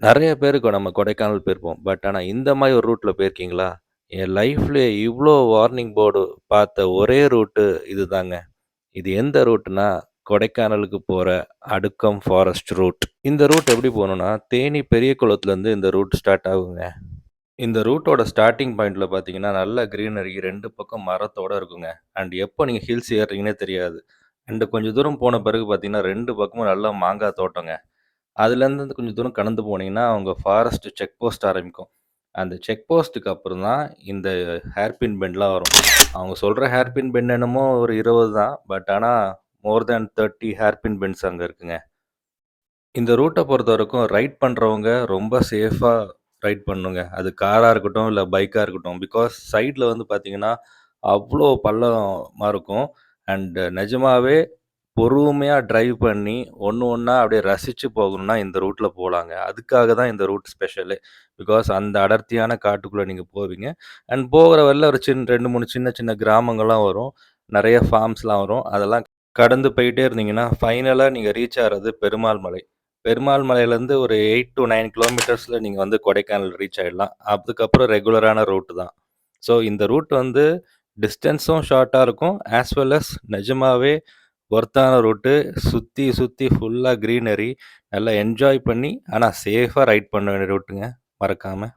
நெறைய பேருக்கு நம்ம கொடைக்கானல் போயிருப்போம். பட் ஆனா இந்த மாரி ஒரு ரூட்ல போயிருக்கீங்களா? என் லைஃப்லயே இவ்ளோ வார்னிங் போர்டு பார்த்த ஒரே ரூட்டு இதுதாங்க. இது எந்த ரூட்னா, கொடைக்கானலுக்கு போற அடுக்கம் ஃபாரஸ்ட் ரூட். இந்த ரூட் எப்படி போணும்னா, தேனி பெரிய குளத்துலருந்து இந்த ரூட் ஸ்டார்ட் ஆகுங்க. இந்த ரூட்டோட ஸ்டார்ட்டிங் பாயிண்ட்ல பார்த்தீங்கன்னா, நல்ல கிரீனரி 2 பக்கம் மரத்தோட இருக்குங்க. அண்ட் எப்போ நீங்க ஹில்ஸ் ஏறுறீங்கன்னே தெரியாது. அண்ட் கொஞ்சம் தூரம் போன பிறகு பார்த்தீங்கன்னா, 2 பக்கமும் நல்லா மாங்கா தோட்டங்க. அதுலேருந்து கொஞ்சம் தூரம் கடந்து போனீங்கன்னா, அவங்க ஃபாரஸ்ட் செக் போஸ்ட் ஆரம்பிக்கும். அந்த செக் போஸ்ட்டுக்கு அப்புறம் தான் இந்த ஹேர்பின் பெண்ட்லாம் வரும். அவங்க சொல்ற ஹேர்பின் பெண்ட் என்னமோ ஒரு 20 தான். பட் ஆனா மோர் தேன் 30 ஹேர்பின் பெண்ட்ஸ் அங்க இருக்குங்க. இந்த ரூட்ட பொறுத்தவரைக்கும் ரைட் பண்றவங்க ரொம்ப சேஃபா ரைட் பண்ணணுங்க. அது காரா இருக்கட்டும், இல்ல பைக்கா இருக்கட்டும். பிகாஸ் சைட்ல வந்து பார்த்தீங்கன்னா, அவ்ளோ பள்ளமா இருக்கும். அண்ட் நிஜமாவே பொறுமையா டிரைவ் பண்ணி, ஒண்ணு ஒண்ணா அப்படியே ரசிச்சு போகணும்னா, இந்த ரூட்ல போலாங்க. அதுக்காக தான் இந்த ரூட் ஸ்பெஷலே. பிகாஸ் அந்த அடர்த்தியான காட்டுக்குள்ள நீங்க போவீங்க. அண்ட் போகிற வழில ஒரு 2, 3 சின்ன சின்ன கிராமங்கள்லாம் வரும். நெறைய ஃபார்ம்ஸ்லாம் வரும். அதெல்லாம் கடந்து போயிட்டே இருந்தீங்கன்னா, ஃபைனலா நீங்க ரீச் ஆறது பெருமாள் மலை. பெருமாள் மலையிலேருந்து ஒரு 8 டூ 9 கிலோமீட்டர்ஸ்ல நீங்க வந்து கொடைக்கானல் ரீச் ஆயிடலாம். அதுக்கப்புறம் ரெகுலரான ரூட் தான். ஸோ இந்த ரூட் வந்து டிஸ்டன்ஸும் ஷார்ட்டா இருக்கும். ஆஸ் வெல் அஸ் நிஜமாவே ஒர்த்தான ரூட்டு. சுத்தி சுத்தி ஃபுல்லா கிரீனரி. நல்லா என்ஜாய் பண்ணி, ஆனா சேஃபா ரைட் பண்ண வேண்டிய ரூட்டுங்க. மறக்காம